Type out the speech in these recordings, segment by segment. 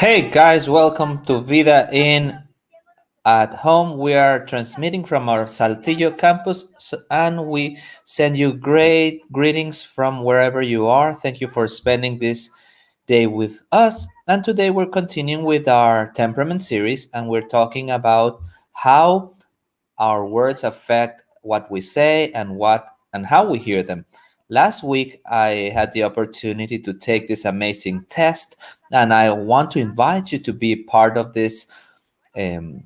Hey guys, welcome to Vida in at Home. We are transmitting from our Saltillo campus and we send you great greetings from wherever you are. Thank you for spending this day with us. And today we're continuing with our temperament series and we're talking about how our words affect what we say and how we hear them. Last week I had the opportunity to take this amazing test and I want to invite you to be part of this um,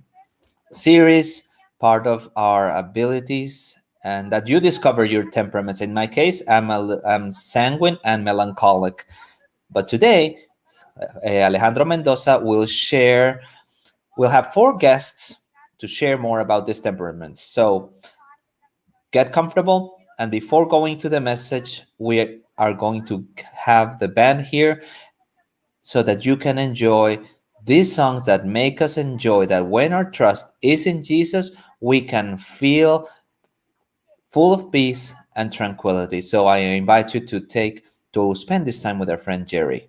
series, part of our abilities, and that you discover your temperaments. In my case, I'm sanguine and melancholic. But today, Alejandro Mendoza we'll have four guests to share more about these temperaments. So get comfortable. And before going to the message, we are going to have the band here so that you can enjoy these songs that make us enjoy that when our trust is in Jesus, we can feel full of peace and tranquility. So I invite you to spend this time with our friend Jerry.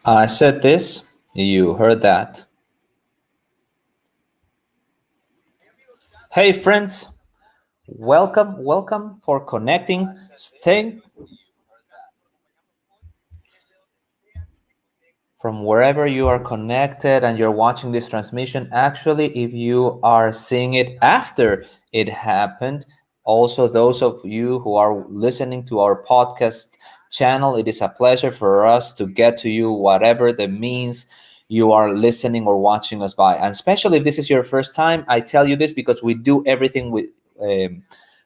I said this, you heard that. Hey friends, welcome for connecting. Stay from wherever you are connected and you're watching this transmission. Actually, if you are seeing it after it happened, also those of you who are listening to our podcast channel, it is a pleasure for us to get to you, whatever the means you are listening or watching us by. And especially if this is your first time, I tell you this because we do everything um,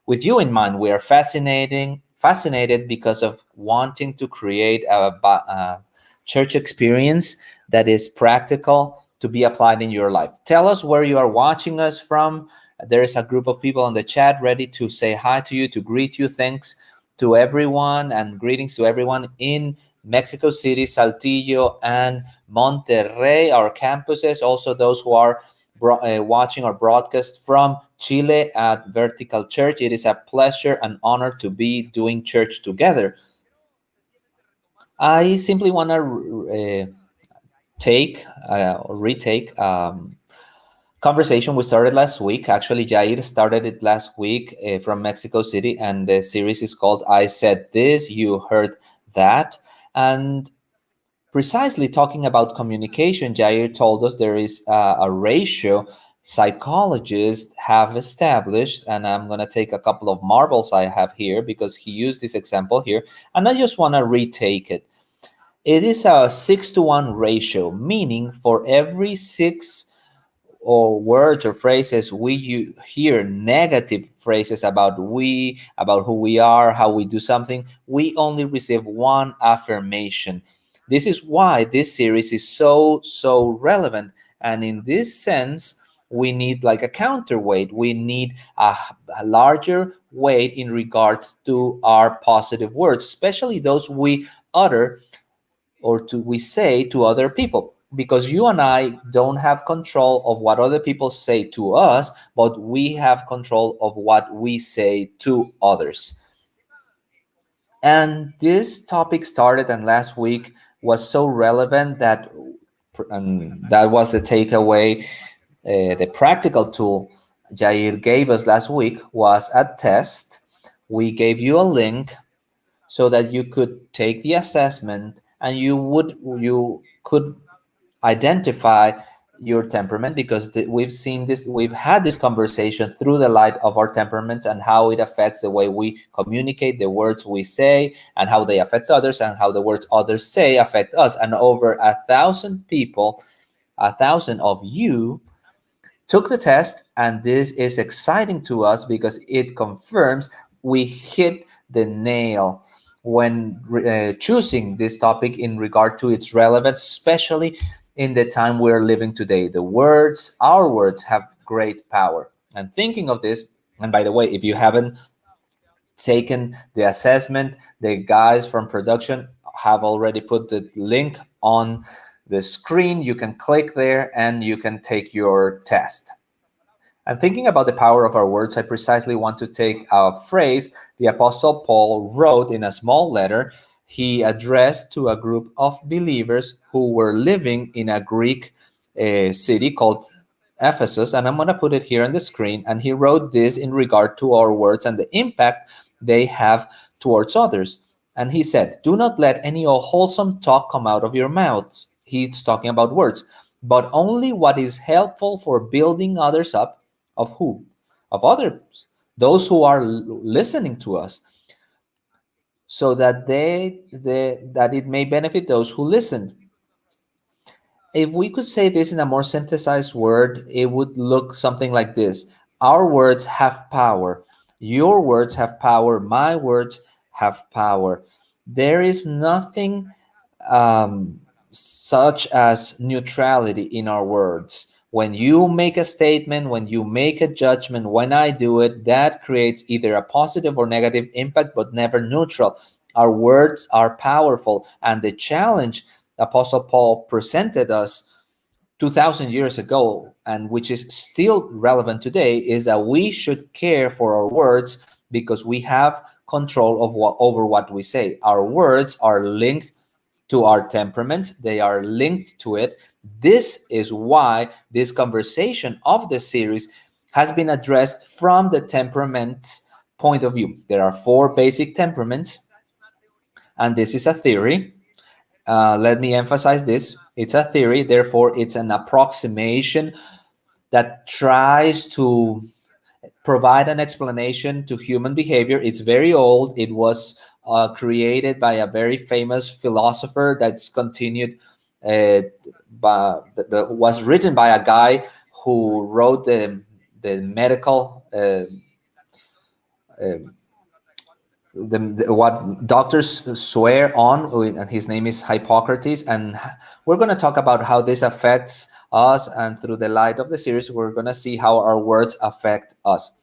with you in mind. We are fascinated because of wanting to create a church experience that is practical to be applied in your life. Tell us where you are watching us from. There is a group of people on the chat ready to say hi to you, to greet you. Thanks to everyone and greetings to everyone in Mexico City, Saltillo, and Monterrey, our campuses. Also, those who are watching our broadcast from Chile at Vertical Church. It is a pleasure and honor to be doing church together. I simply want to retake conversation we started last week. Actually, Jair started it last week from Mexico City, and the series is called I Said This, You Heard That. And precisely talking about communication, Jair told us there is a ratio psychologists have established, and I'm going to take a couple of marbles I have here because he used this example here, and I just want to retake it. It is a 6-to-1 ratio, meaning for every six or words or phrases we hear negative phrases about who we are, how we do something, we only receive one affirmation. This is why this series is so relevant. And in this sense, we need like a counterweight. We need a larger weight in regards to our positive words, especially those we utter or we say to other people, because you and I don't have control of what other people say to us, but we have control of what we say to others. And this topic started, and last week was so relevant that, and that was the takeaway. The practical tool Jair gave us last week was a test. We gave you a link so that you could take the assessment and you could identify your temperament, because we've had this conversation through the light of our temperaments and how it affects the way we communicate, the words we say, and how they affect others, and how the words others say affect us. And over 1,000 people, 1,000 of you took the test, and this is exciting to us because it confirms we hit the nail when choosing this topic in regard to its relevance, especially in the time we're living today. Our words have great power. And thinking of this, and by the way, if you haven't taken the assessment, the guys from production have already put the link on the screen. You can click there and you can take your test. And thinking about the power of our words, I precisely want to take a phrase the Apostle Paul wrote in a small letter he addressed to a group of believers who were living in a Greek city called Ephesus. And I'm going to put it here on the screen. And he wrote this in regard to our words and the impact they have towards others. And he said, "Do not let any unwholesome talk come out of your mouths." He's talking about words, "but only what is helpful for building others up." Of who? Of others, those who are listening to us, so that that it may benefit those who listen. If we could say this in a more synthesized word, it would look something like this: our words have power. Your words have power. My words have power. There is nothing such as neutrality in our words. When you make a statement, when you make a judgment, when I do it, that creates either a positive or negative impact, but never neutral. Our words are powerful. And the challenge Apostle Paul presented us 2,000 years ago, and which is still relevant today, is that we should care for our words because we have control of over what we say. Our words are linked to our temperaments. They are linked to it. This is why this conversation of the series has been addressed from the temperaments point of view. There are 4 basic temperaments, and this is a theory. Let me emphasize this. It's a theory, therefore it's an approximation that tries to provide an explanation to human behavior. It's very old. It was created by a very famous philosopher that's continued, was written by a guy who wrote the medical what doctors swear on, and his name is Hippocrates. And we're going to talk about how this affects us, and through the light of the series we're going to see how our words affect us.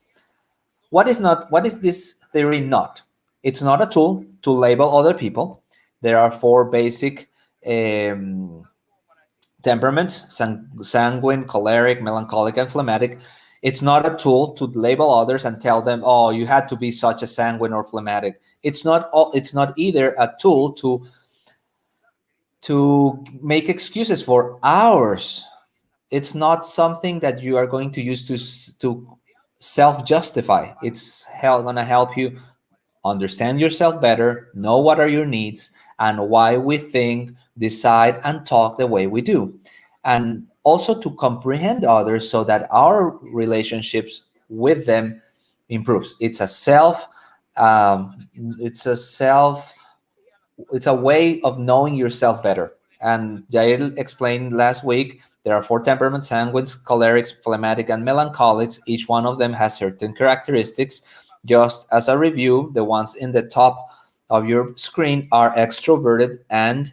What is this theory not? It's not a tool to label other people. There are 4 basic temperaments: sanguine, choleric, melancholic, and phlegmatic. It's not a tool to label others and tell them, oh, you had to be such a sanguine or phlegmatic. It's not either a tool to make excuses for ours. It's not something that you are going to use to self-justify. It's going to help you understand yourself better, know what are your needs, and why we think, decide, and talk the way we do. And also to comprehend others so that our relationships with them improves. It's a way of knowing yourself better. And Jair explained last week there are 4 temperaments: sanguines, cholerics, phlegmatic, and melancholics. Each one of them has certain characteristics. Just as a review, the ones in the top of your screen are extroverted and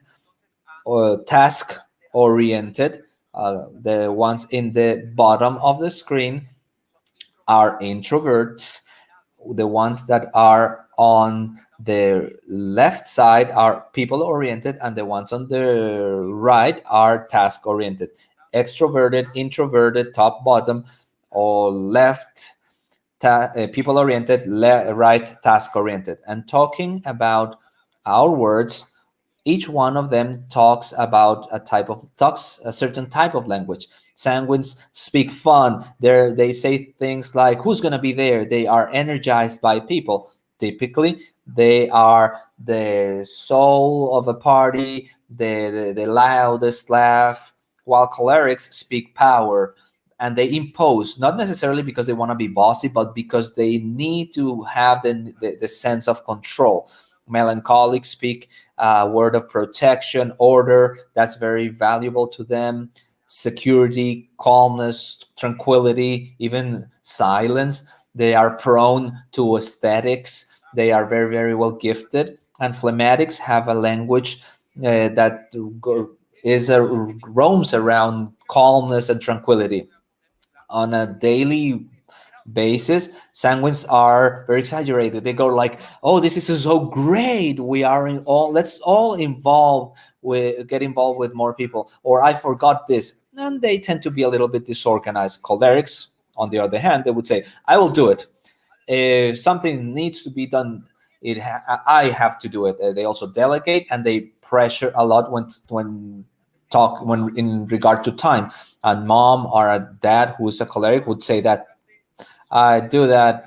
task oriented. The ones in the bottom of the screen are introverts. The ones that are on the left side are people oriented, and the ones on the right are task oriented. Extroverted, introverted, top, bottom, or left people oriented, right task oriented. And talking about our words, each one of them talks about a certain type of language. Sanguines speak fun. They say things like, who's going to be there? They are energized by people. Typically they are the soul of a party, the loudest laugh, while cholerics speak power, and they impose, not necessarily because they want to be bossy, but because they need to have the sense of control. Melancholics speak a word of protection, order, that's very valuable to them. Security, calmness, tranquility, even silence. They are prone to aesthetics. They are very, very well gifted. And phlegmatics have a language that roams around calmness and tranquility. On a daily basis, sanguines are very exaggerated. They go like, oh, this is so great, we are in all, let's all get involved with more people, or I forgot this. And they tend to be a little bit disorganized. Cholerics, on the other hand, they would say, I will do it. If something needs to be done, I have to do it. They also delegate, and they pressure a lot when in regard to time. And mom or a dad who is a choleric would say that, I do that.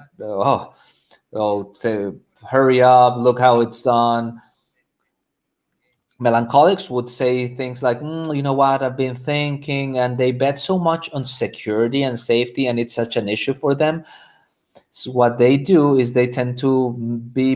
Say, hurry up, look how it's done. Melancholics would say things like, you know what, I've been thinking, and they bet so much on security and safety, and it's such an issue for them. So what they do is they tend to be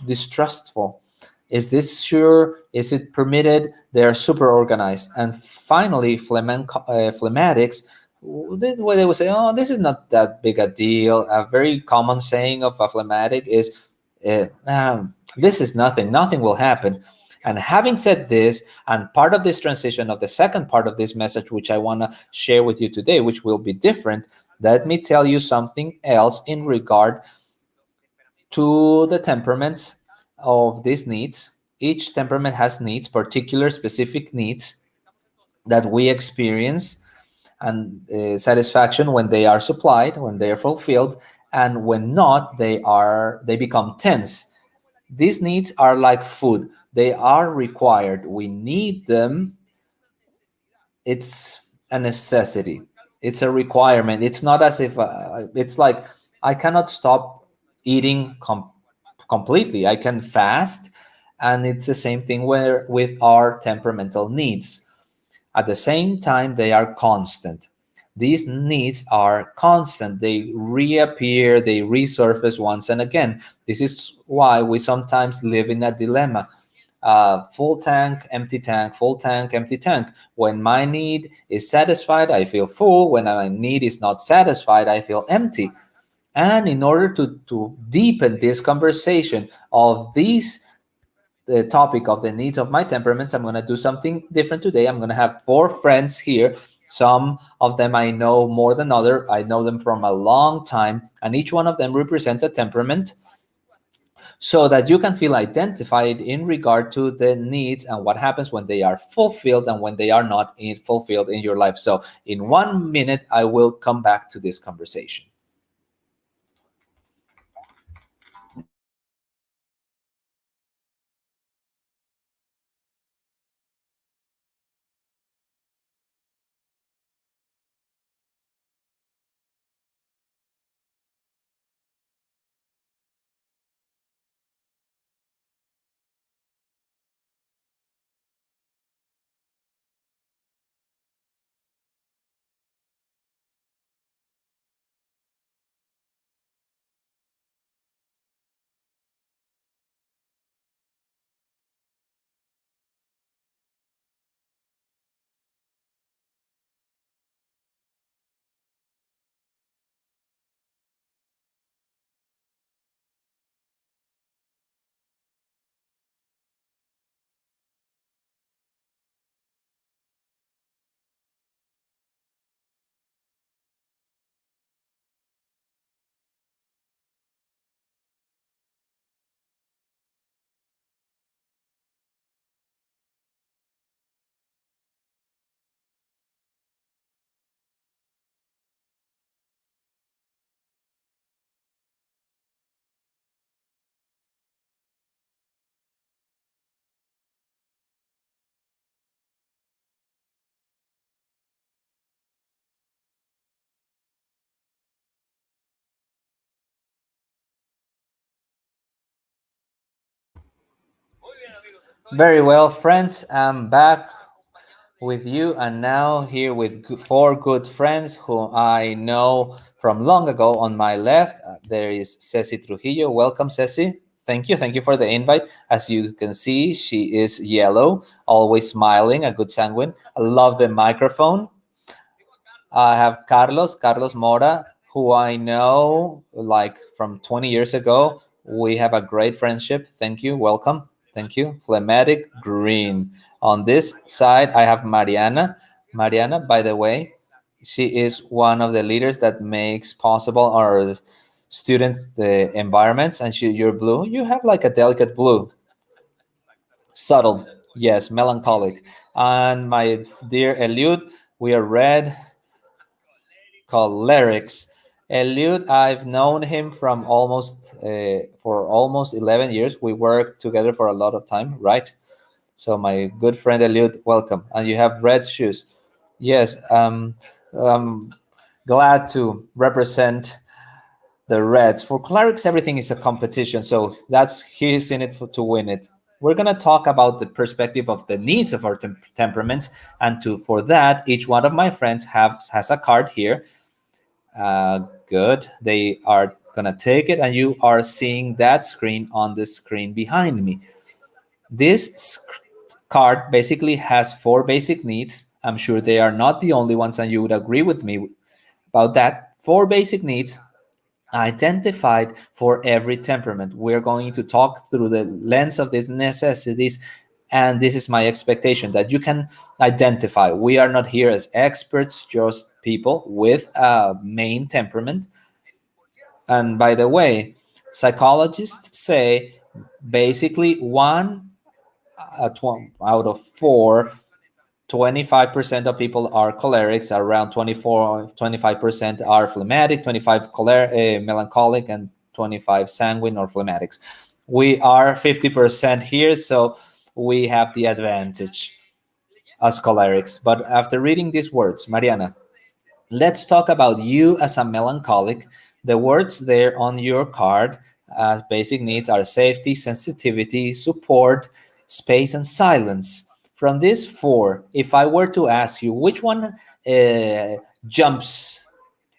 distrustful. Is this sure? Is it permitted? They're super organized. And finally, phlegmatics, where they would say, oh, this is not that big a deal. A very common saying of a phlegmatic is, this is nothing will happen. And having said this, and part of this transition of the second part of this message, which I want to share with you today, which will be different, let me tell you something else in regard to the temperaments of these needs. Each temperament has needs, particular specific needs that we experience, and satisfaction when they are supplied, when they are fulfilled, and when not, they become tense. These needs are like food. They are required. We need them. It's a necessity. It's a requirement. It's not as if it's like I cannot stop eating completely. I can fast, and it's the same thing where with our temperamental needs. At the same time, they are constant. These needs are constant. They reappear, they resurface once and again. This is why we sometimes live in a dilemma. Full tank, empty tank, full tank, empty tank. When my need is satisfied, I feel full. When my need is not satisfied, I feel empty. And in order to deepen this conversation of these the topic of the needs of my temperaments, I'm going to do something different today. I'm going to have 4 friends here. Some of them I know more than other. I know them from a long time, and each one of them represents a temperament, so that you can feel identified in regard to the needs and what happens when they are fulfilled and when they are not fulfilled in your life. So in 1 minute, I will come back to this conversation. Very well, friends. I'm back with you, and now here with 4 good friends who I know from long ago. On my left, there is Ceci Trujillo. Welcome, Ceci. Thank you for the invite. As you can see, she is yellow, always smiling, a good sanguine. I love the microphone. I have Carlos Mora, who I know like from 20 years ago. We have a great friendship. Thank you. Welcome. Thank you. Phlegmatic Green. On this side, I have Mariana. Mariana, by the way, she is one of the leaders that makes possible our students the environments. And you're blue. You have like a delicate blue, subtle, yes, melancholic. And my dear Eliud, we are red, called Lyrics. Eliud, I've known him from almost for almost 11 years. We worked together for a lot of time, right? So my good friend Eliud, welcome. And you have red shoes. Yes, I'm glad to represent the Reds. For Clerics, everything is a competition, so that's he's in it to win it. We're gonna talk about the perspective of the needs of our temperaments, and for that, each one of my friends has a card here. Good. They are gonna take it, and you are seeing that screen on the screen behind me. This card basically has 4 basic needs. I'm sure they are not the only ones, and you would agree with me about that. 4 basic needs identified for every temperament. We're going to talk through the lens of these necessities, and this is my expectation that you can identify. We are not here as experts, just people with a main temperament. And by the way, psychologists say basically one out of four, 25% of people are cholerics, around 25% are phlegmatic, 25 melancholic, and 25 sanguine or phlegmatics. We are 50% here, so we have the advantage as cholerics. But after reading these words, Mariana, let's talk about you as a melancholic. The words there on your card as basic needs are safety, sensitivity, support, space, and silence. From these four, if I were to ask you which one jumps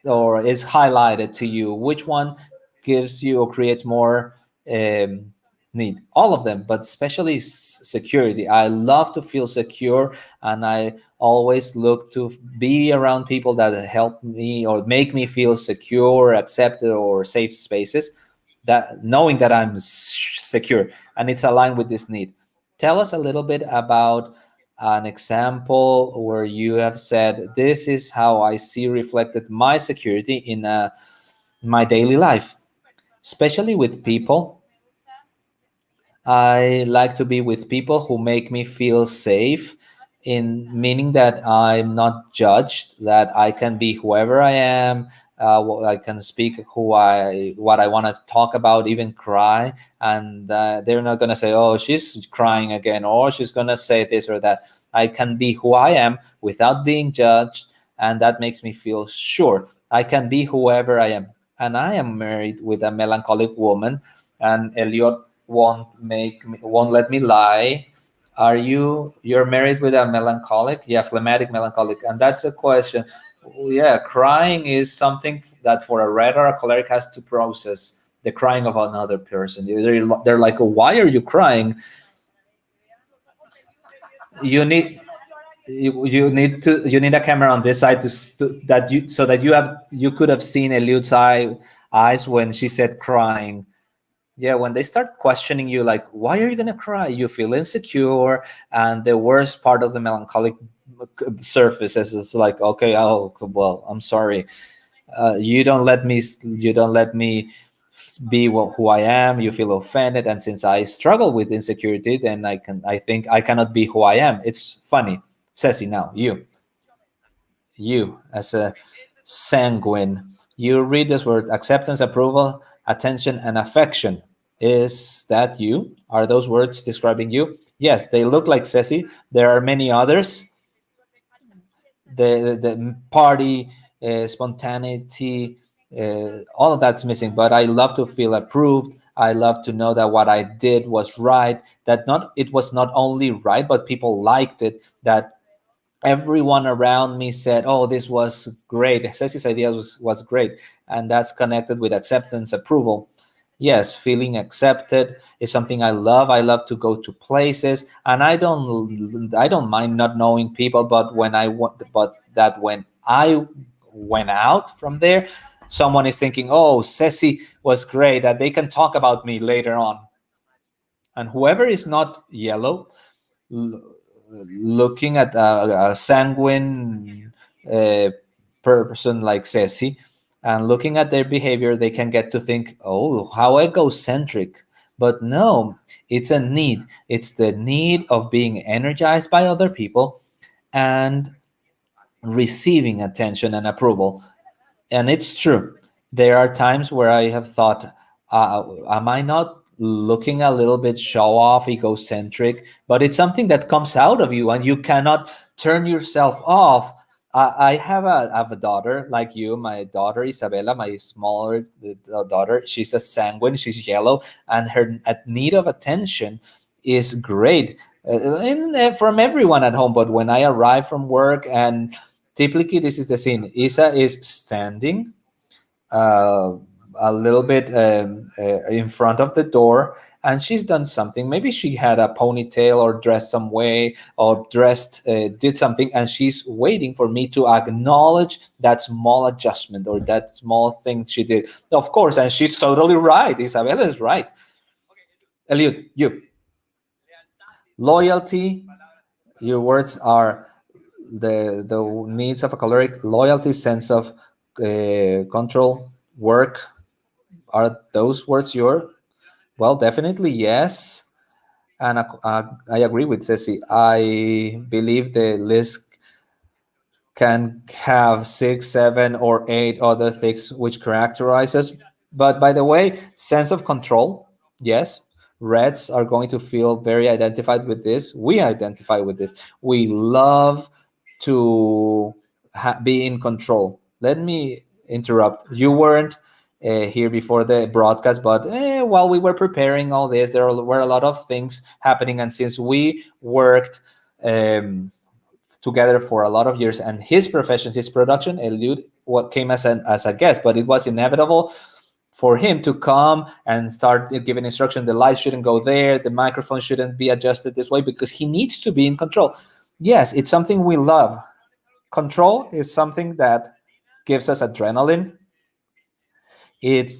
or is highlighted to you, which one gives you or creates more um, need? All of them, but especially security. I love to feel secure, and I always look to be around people that help me or make me feel secure, accepted, or safe spaces, that knowing that I'm secure, and it's aligned with this need. Tell us a little bit about an example where you have said, this is how I see reflected my security in my daily life, especially with people. I like to be with people who make me feel safe, in meaning that I'm not judged, that I can be whoever I am. I can speak what I want to talk about, even cry, and they're not gonna say, "Oh, she's crying again," or she's gonna say this or that. I can be who I am without being judged, and that makes me feel sure. I can be whoever I am, and I am married with a melancholic woman, and Elliot won't let me lie. You're married with a melancholic? Yeah, phlegmatic melancholic. And that's a question. Yeah, crying is something that for a red or a choleric has to process the crying of another person. They're like, why are you crying? You need you need a camera on this side that you so that you could have seen Eliud's eyes when she said crying. Yeah, when they start questioning you, like, why are you gonna cry? You feel insecure, and the worst part of the melancholic surface is it's like, okay, oh well, I'm sorry. You don't let me be who I am. You feel offended, and since I struggle with insecurity, then I think I cannot be who I am. It's funny, Ceci. Now you as a sanguine, you read this word: acceptance, approval, attention, and affection. Is that you? Are those words describing you? Yes, they look like Ceci. There are many others. The party, spontaneity, all of that's missing. But I love to feel approved. I love to know that what I did was right. That not it was not only right, but people liked it. That everyone around me said, "Oh, this was great. Ceci's idea was great," and that's connected with acceptance, approval. Yes, feeling accepted is something I love. I love to go to places, and I don't mind not knowing people. But when I went out from there, someone is thinking, "Oh, Ceci was great," that they can talk about me later on. And whoever is not yellow, looking at a sanguine person like Ceci and looking at their behavior, they can get to think, oh, how egocentric. But no, it's a need. It's the need of being energized by other people and receiving attention and approval. And it's true. There are times where I have thought, am I not looking a little bit show off, egocentric? But it's something that comes out of you and you cannot turn yourself off. I have a daughter like you. My daughter Isabella, my smaller daughter, she's a sanguine, she's yellow, and her need of attention is great. From everyone at home. But when I arrive from work, and typically this is the scene, Isa is standing uh, a little bit in front of the door, and she's done something. Maybe she had a ponytail or dressed some way or did something, and she's waiting for me to acknowledge that small adjustment or that small thing she did. Of course, and she's totally right. Isabella is right. Eliud, you. Loyalty, your words are the needs of a choleric: loyalty, sense of control, work. Are those words your? Well, definitely yes. And I agree with Ceci. I believe the list can have 6, 7, or 8 other things which characterize us. But by the way, sense of control, yes. Reds are going to feel very identified with this. We identify with this. We love to be in control. Let me interrupt. You weren't here before the broadcast, but while we were preparing all this, there were a lot of things happening. And since we worked together for a lot of years, and his profession, his production, Eliud, what came as a guest, but it was inevitable for him to come and start giving instruction. The light shouldn't go there, the microphone shouldn't be adjusted this way, because he needs to be in control. Yes, it's something we love. Control is something that gives us adrenaline. It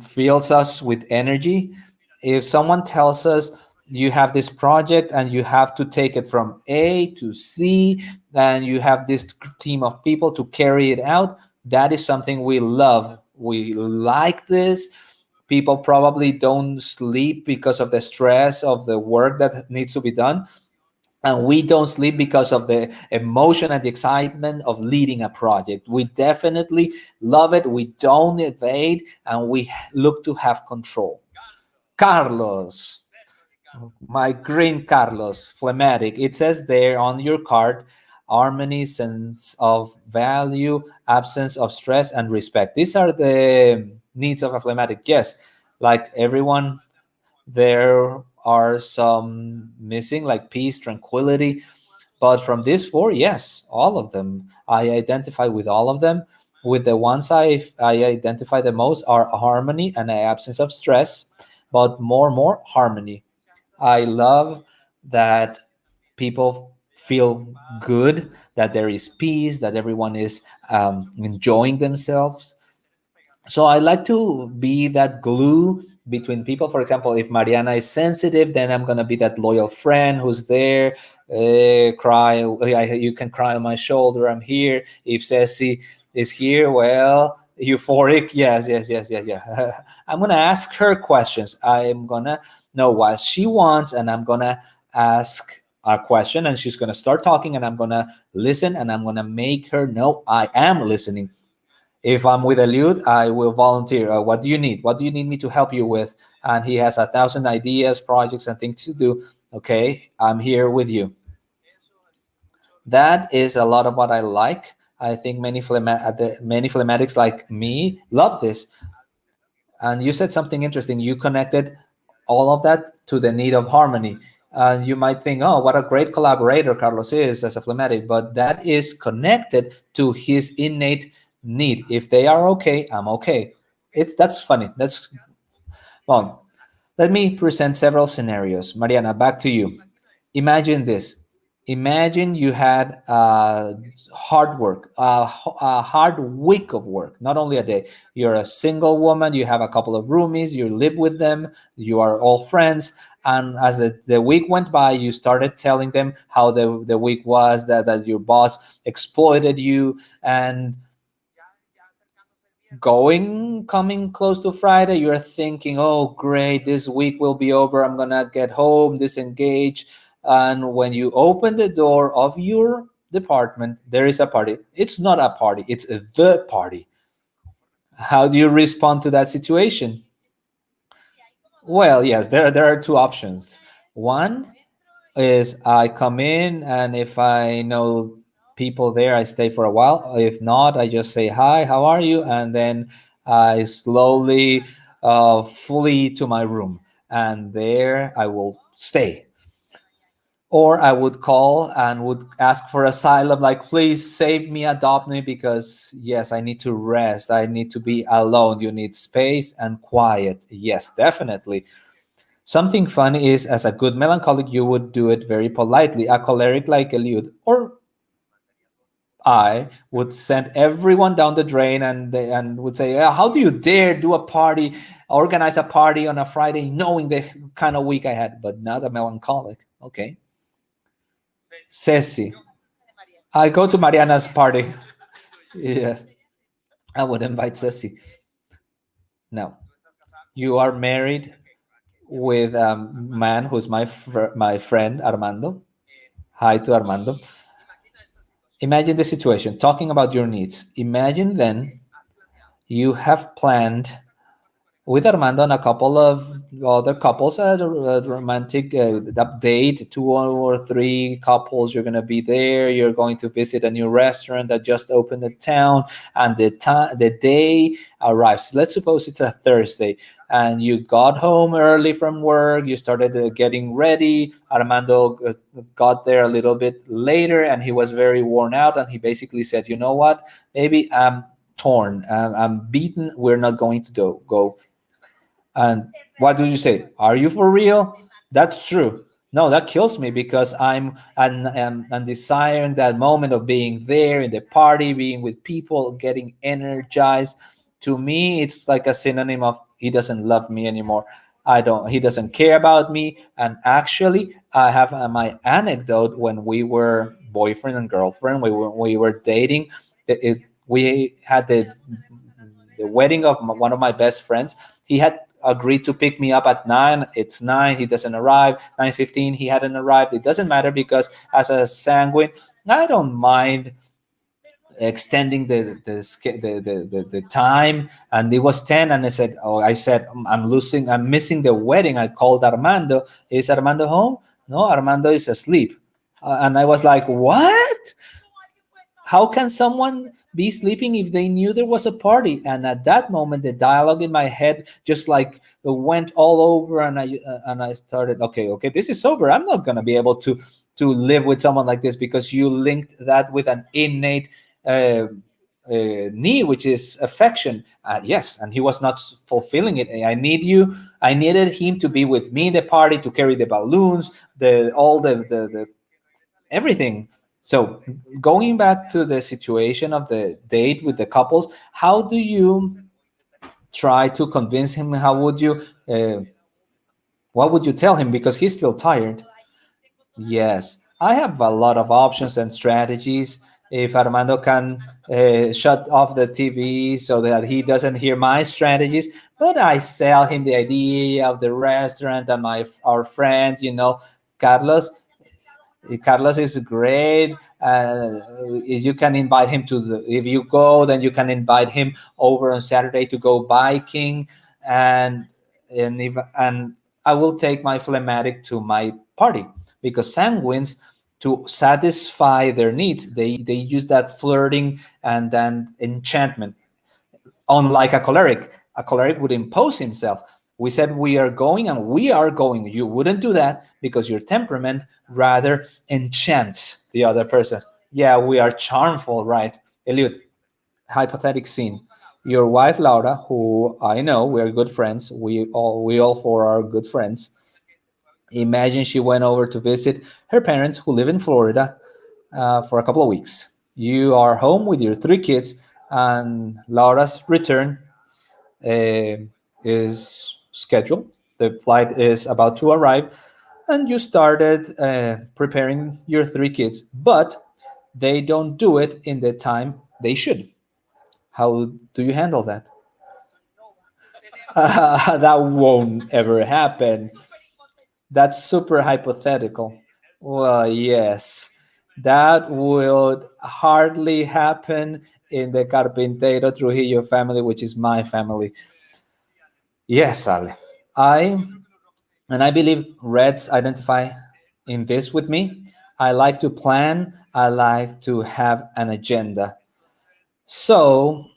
fills us with energy. If someone tells us you have this project and you have to take it from A to C, and you have this team of people to carry it out, that is something we love. We like this. People probably don't sleep because of the stress of the work that needs to be done. And we don't sleep because of the emotion and the excitement of leading a project. We definitely love it. We don't evade, and we look to have control. Carlos, my green Carlos, phlegmatic. It says there on your card, harmony, sense of value, absence of stress, and respect. These are the needs of a phlegmatic. Yes, like everyone, there are some missing, like peace, tranquility. But from these four, yes, all of them. I identify with all of them. With the ones I identify the most are harmony and the absence of stress, but more harmony. I love that people feel good, that there is peace, that everyone is enjoying themselves. So I like to be that glue between people. For example, if Mariana is sensitive, then I'm gonna be that loyal friend who's there. Cry, you can cry on my shoulder. I'm here. If Ceci is here, well, euphoric. Yes. Yeah. I'm gonna ask her questions. I'm gonna know what she wants, and I'm gonna ask a question, and she's gonna start talking, and I'm gonna listen, and I'm gonna make her know I am listening. If I'm with Eliud, I will volunteer. What do you need? What do you need me to help you with? And he has 1,000 ideas, projects, and things to do. Okay, I'm here with you. That is a lot of what I like. I think many phlegmatics like me love this. And you said something interesting. You connected all of that to the need of harmony. And you might think, oh, what a great collaborator Carlos is as a phlegmatic, but that is connected to his innate need. If they are okay, I'm okay. That's funny. That's well. Let me present several scenarios. Mariana, back to you. Imagine this. Imagine you had hard work, a hard week of work, not only a day. You're a single woman, you have a couple of roomies, you live with them, you are all friends. And as the week went by, you started telling them how the week was, that your boss exploited you. And coming close to Friday, you're thinking, oh, great, this week will be over. I'm going to get home, disengage. And when you open the door of your department, there is a party. It's not a party, it's the party. How do you respond to that situation? Well, yes, there are two options. One is I come in, and if I know people there, I stay for a while. If not, I just say hi, how are you, and then I slowly flee to my room, and there I will stay. Or I would call and would ask for asylum, like, please save me, adopt me, because yes, I need to rest, I need to be alone. You need space and quiet. Yes, definitely. Something funny is, as a good melancholic, you would do it very politely. A choleric like Eliud or I would send everyone down the drain, and would say, how do you dare do a party, organize a party on a Friday, knowing the kind of week I had? But not a melancholic. Okay. Ceci. I go to Mariana's party. Yeah. I would invite Ceci. No. You are married with a man who's my friend Armando. Hi to Armando. Imagine the situation, talking about your needs. Imagine then you have planned with Armando and a couple of other couples, a romantic date, two or three couples. You're gonna be there. You're going to visit a new restaurant that just opened in town, and the day arrives. Let's suppose it's a Thursday, and you got home early from work. You started getting ready. Armando got there a little bit later, and he was very worn out. And he basically said, "You know what? Maybe I'm torn. I'm beaten. We're not going to go." And what do you say? Are you for real? That's true. No, that kills me because I'm desiring that moment of being there in the party, being with people, getting energized. To me, it's like a synonym of he doesn't love me anymore. I don't. He doesn't care about me. And actually, I have my anecdote when we were boyfriend and girlfriend. We were dating. We had the wedding of one of my best friends. He had agreed to pick me up at 9. It's 9. He doesn't arrive. 9:15. He hadn't arrived. It doesn't matter because as a sanguine, I don't mind extending the time. And it was 10, and I said, I'm missing the wedding. I called Armando. Is Armando home? No, Armando is asleep. And I was like, what? How can someone be sleeping if they knew there was a party? And at that moment, the dialogue in my head just like went all over, and I started, okay, this is over. I'm not gonna be able to live with someone like this, because you linked that with an innate need, which is affection. Yes, and he was not fulfilling it. I needed him to be with me in the party, to carry the balloons, the everything. So going back to the situation of the date with the couples, how do you try to convince him? How would you what would you tell him, because he's still tired? Yes, I have a lot of options and strategies. If Armando can shut off the TV so that he doesn't hear my strategies, but I sell him the idea of the restaurant and our friends, Carlos. Carlos is great. You can invite him if you go, then you can invite him over on Saturday to go biking, and and I will take my phlegmatic to my party, because sanguines, to satisfy their needs, they use that flirting and then enchantment. Unlike a choleric would impose himself. We said we are going, and we are going. You wouldn't do that because your temperament rather enchants the other person. Yeah, we are charmful, right? Eliud, hypothetic scene. Your wife Laura, who I know we are good friends, we all four are good friends. Imagine she went over to visit her parents who live in Florida for a couple of weeks. You are home with your 3 kids, and Laura's return uh, is scheduled. The flight is about to arrive, and you started preparing your 3 kids, but they don't do it in the time they should. How do you handle that? That won't ever happen. That's super hypothetical. Well, yes, that would hardly happen in the Carpintero Trujillo family, which is my family. Yes, Ale. I and I believe Reds identify in this with me. I like to plan. I like to have an agenda. So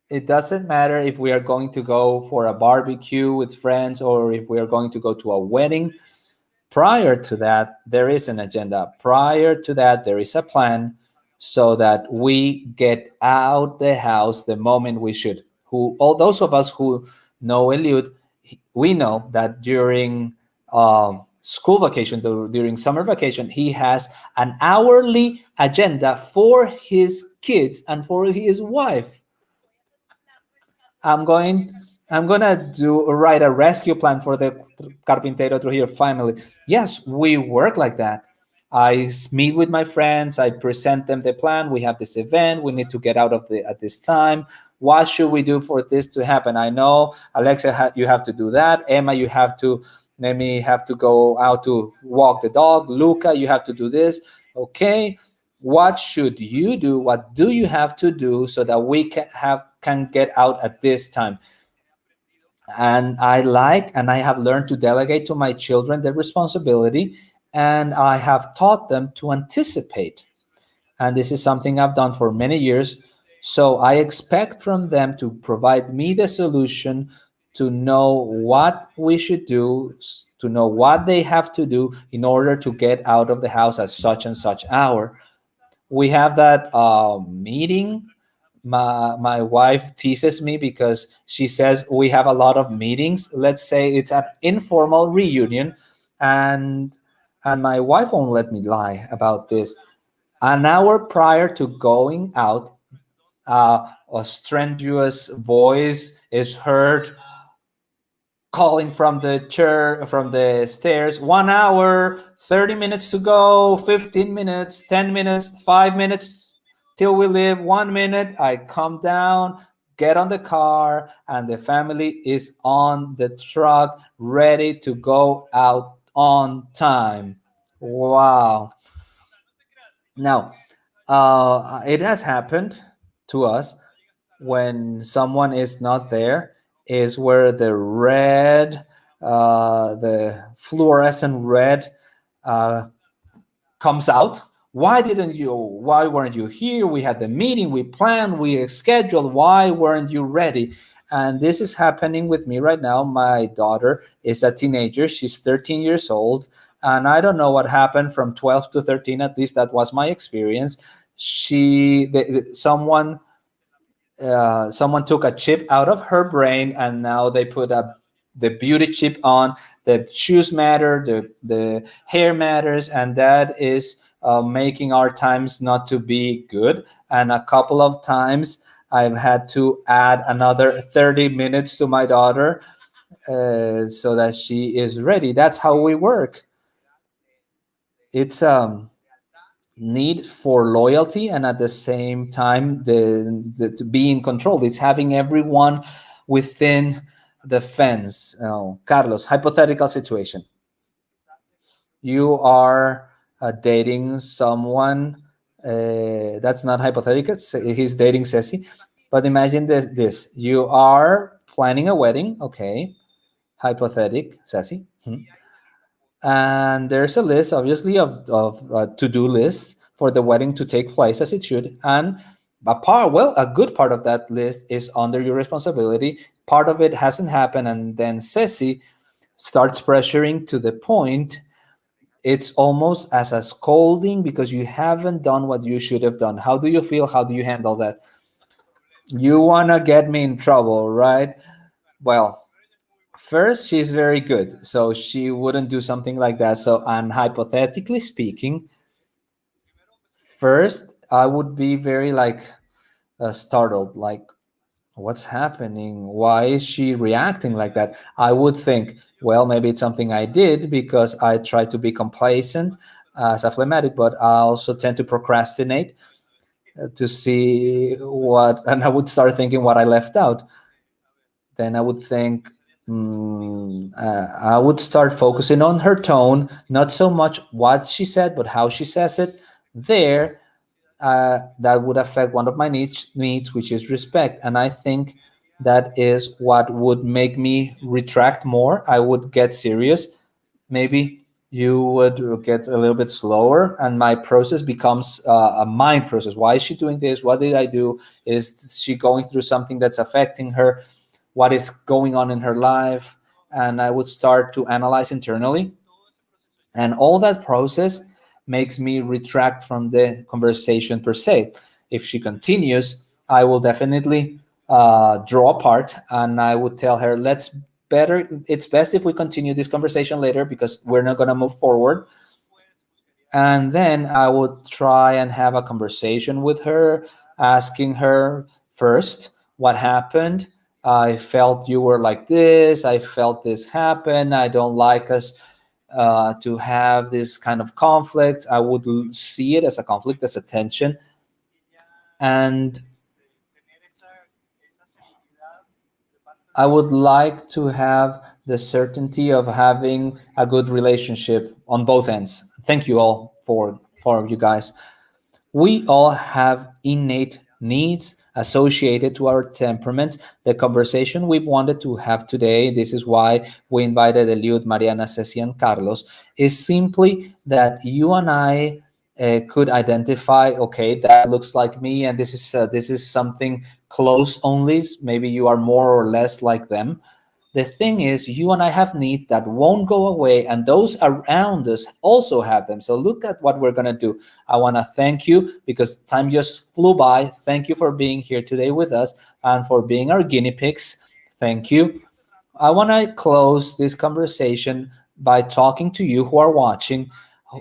it doesn't matter if we are going to go for a barbecue with friends or if we are going to go to a wedding. Prior to that, there is an agenda. Prior to that, there is a plan, so that we get out the house the moment we should. Who all those of us who know Eliud, we know that during school vacation, during summer vacation, he has an hourly agenda for his kids and for his wife. I'm going. I'm gonna write a rescue plan for the Carpintero Trujillo family. Yes, we work like that. Meet with my friends. I present them the plan. We have this event. We need to get out of the at this time. What should we do for this to happen? I know, Alexa, you have to do that. Emma, you have to maybe have to go out to walk the dog. Luca, you have to do this. Okay, what should you do? What do you have to do so that we can get out at this time? And I have learned to delegate to my children the responsibility, and I have taught them to anticipate. And this is something I've done for many years. So I expect from them to provide me the solution, to know what we should do, to know what they have to do in order to get out of the house at such and such hour. We have that meeting. My wife teases me because she says we have a lot of meetings. Let's say it's an informal reunion, and my wife won't let me lie about this. An hour prior to going out, a strenuous voice is heard calling from the chair, from the stairs. 1 hour, 30 minutes to go, 15 minutes, 10 minutes, 5 minutes till we leave, 1 minute. I come down, get on the car, and the family is on the truck ready to go out on time. Wow. Now, it has happened to us when someone is not there, is where the fluorescent red uh, comes out. Why weren't you here? We had the meeting, we planned, we scheduled. Why weren't you ready? And this is happening with me right now. My daughter is a teenager. She's 13 years old. And I don't know what happened from 12 to 13. At least that was my experience. Someone took a chip out of her brain, and now they put the beauty chip on. The shoes matter, the hair matters, and that is making our times not to be good. And a couple of times I've had to add another 30 minutes to my daughter so that she is ready. That's how we work. It's need for loyalty, and at the same time to be in control. It's having everyone within the fence. Carlos, hypothetical situation: you are dating someone. That's not hypothetical. He's dating Ceci. But imagine this: you are planning a wedding. Okay, hypothetical, Ceci. And there's a list, obviously, of to-do lists for the wedding to take place as it should. And a good part of that list is under your responsibility. Part of it hasn't happened, and then Ceci starts pressuring to the point it's almost as a scolding because you haven't done what you should have done. How do you feel? How do you handle that? You want to get me in trouble, right? Well, first, she's very good, so she wouldn't do something like that. So, and hypothetically speaking, first I would be very like startled, like, what's happening? Why is she reacting like that? I would think, well, maybe it's something I did because I try to be complacent as a phlegmatic, but I also tend to procrastinate to see what, and I would start thinking what I left out. Then I would think, I would start focusing on her tone, not so much what she said, but how she says it. There, that would affect one of my needs, which is respect. And I think that is what would make me retract more. I would get serious. Maybe you would get a little bit slower, and my process becomes a mind process. Why is she doing this? What did I do? Is she going through something that's affecting her? What is going on in her life? And I would start to analyze internally, and all that process makes me retract from the conversation per se. If she continues, I will definitely draw apart, and I would tell her, it's best if we continue this conversation later because we're not going to move forward. And then I would try and have a conversation with her, asking her first what happened. I felt you were like this. I felt this happen. I don't like us to have this kind of conflict. I would see it as a conflict, as a tension. And I would like to have the certainty of having a good relationship on both ends. Thank you all for you guys. We all have innate needs associated to our temperaments. The conversation we wanted to have today, this is why we invited Eliud, Mariana, Ceci, and Carlos, is simply that you and I could identify, okay, that looks like me, and this is something close only. Maybe you are more or less like them. The thing is, you and I have needs that won't go away, and those around us also have them. So look at what we're going to do. I want to thank you because time just flew by. Thank you for being here today with us and for being our guinea pigs. Thank you. I want to close this conversation by talking to you who are watching.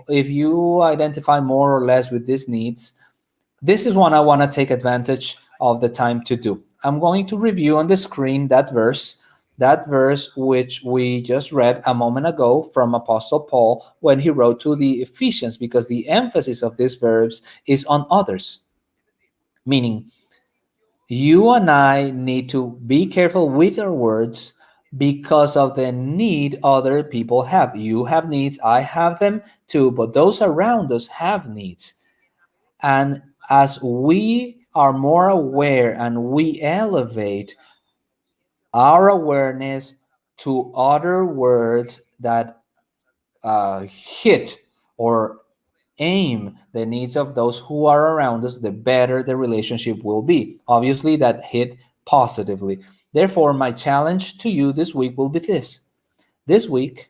If you identify more or less with these needs, this is one I want to take advantage of the time to do. I'm going to review on the screen that verse which we just read a moment ago from Apostle Paul when he wrote to the Ephesians, because the emphasis of these verbs is on others, meaning you and I need to be careful with our words because of the need other people have. You have needs, I have them too, but those around us have needs. And as we are more aware and we elevate our awareness to other words that hit or aim the needs of those who are around us, the better the relationship will be. Obviously, that hit positively. Therefore, my challenge to you this week will be this. This week,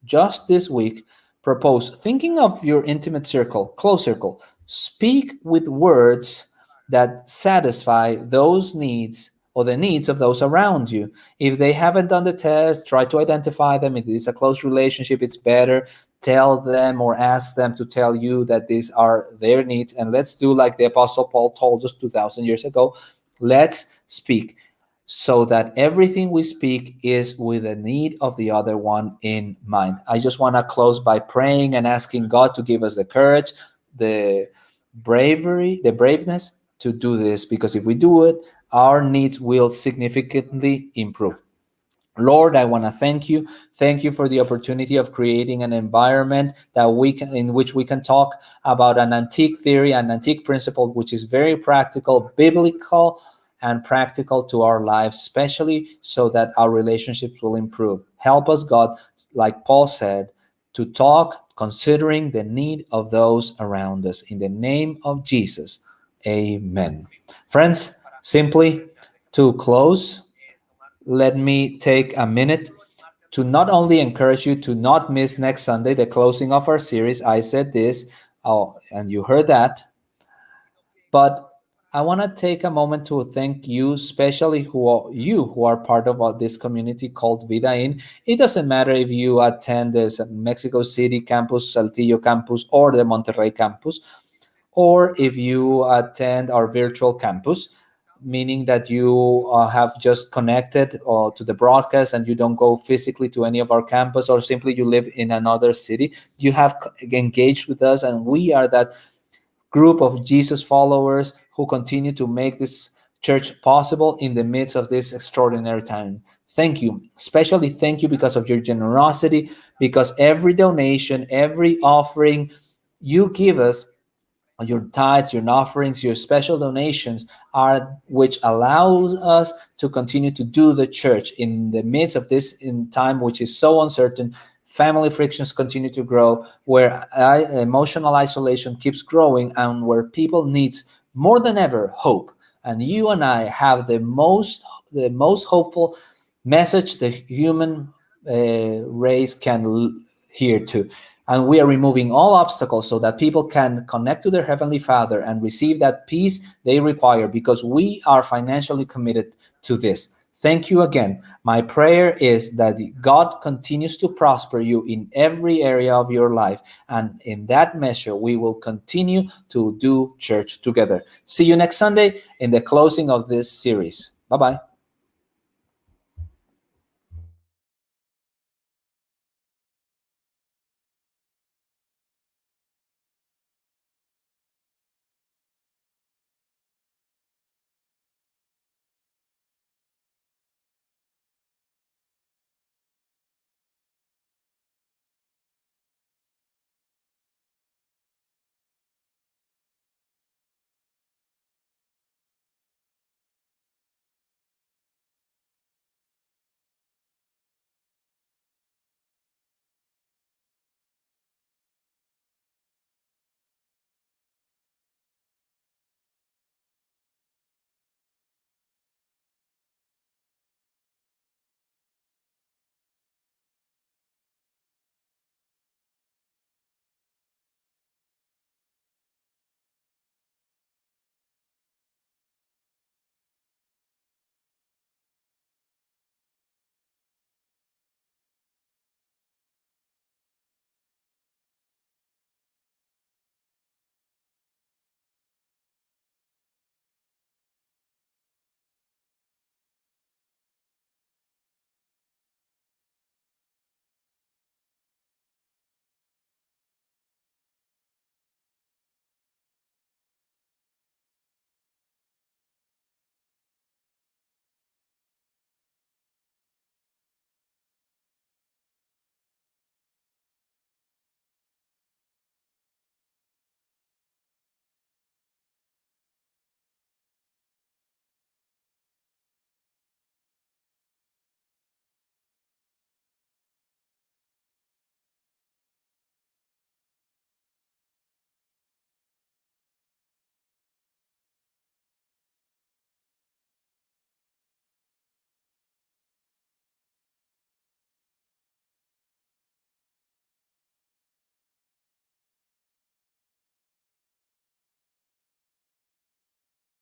just this week, propose thinking of your intimate circle, close circle. Speak with words that satisfy those needs or the needs of those around you. If they haven't done the test, try to identify them. If it's a close relationship, it's better. Tell them or ask them to tell you that these are their needs. And let's do like the Apostle Paul told us 2,000 years ago. Let's speak so that everything we speak is with the need of the other one in mind. I just want to close by praying and asking God to give us the courage, the bravery, the braveness to do this, because if we do it, our needs will significantly improve. Lord, I want to thank you. Thank you for the opportunity of creating an environment that in which we can talk about an antique theory, an antique principle, which is very practical, biblical, and practical to our lives, especially so that our relationships will improve. Help us, God, like Paul said, to talk considering the need of those around us. In the name of Jesus, amen. Friends, simply to close, let me take a minute to not only encourage you to not miss next Sunday, the closing of our series. I said this, and you heard that, but I want to take a moment to thank you, especially who are part of this community called Vida In. It doesn't matter if you attend the Mexico City campus, Saltillo campus, or the Monterrey campus, or if you attend our virtual campus, meaning that you have just connected to the broadcast and you don't go physically to any of our campus, or simply you live in another city. You have engaged with us, and we are that group of Jesus followers who continue to make this church possible in the midst of this extraordinary time. Thank you. Especially thank you because of your generosity, because every donation, every offering you give us, your tithes, your offerings, your special donations are which allows us to continue to do the church in the midst of this in time which is so uncertain. Family frictions continue to grow, where emotional isolation keeps growing, and where people needs more than ever hope. And you and I have the most hopeful message the human race can hear to. And we are removing all obstacles so that people can connect to their Heavenly Father and receive that peace they require, because we are financially committed to this. Thank you again. My prayer is that God continues to prosper you in every area of your life. And in that measure, we will continue to do church together. See you next Sunday in the closing of this series. Bye-bye.